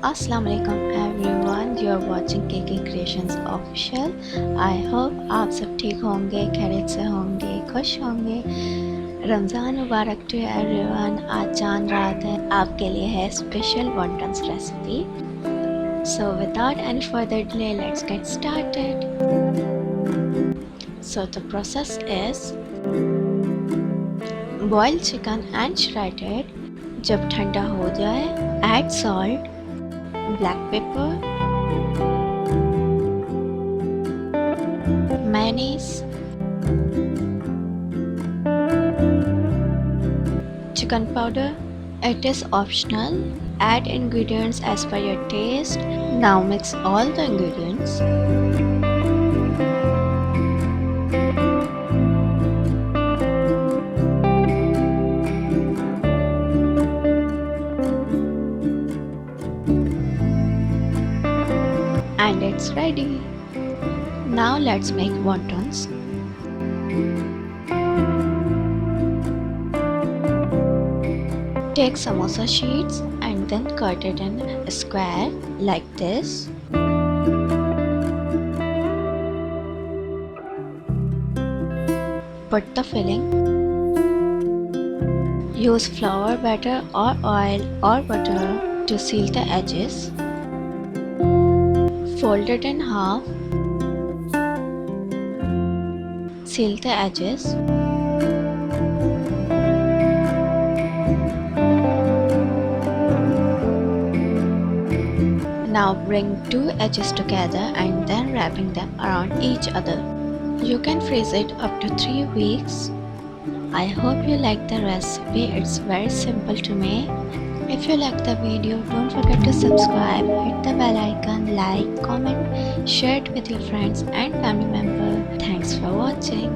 Assalamu alaikum everyone, you are watching KK Creations Official. I hope आप सब ठीक होंगे, खैरियत से होंगे, खुश होंगे। रमज़ान मुबारक टू एवरीवन। आज चांद रात है, आपके लिए है special wontons recipe. So without any further delay, let's get started. So the process is boil chicken and shred it. जब ठंडा हो जाए, add salt, black pepper, mayonnaise, chicken powder. It is optional. Add ingredients as per your taste. Now mix all the ingredients. And it's ready. Now let's make wontons. Take samosa sheets and then cut it in a square like this. Put the filling. Use flour, batter or oil or butter to seal the edges. Fold it in half. Seal the edges. Now bring two edges together and then wrapping them around each other. You can freeze it up to 3 weeks. I hope you like the recipe. It's very simple to make. If you like the video, don't forget to subscribe, hit the bell icon, like, comment, share it with your friends and family members. Thanks for watching.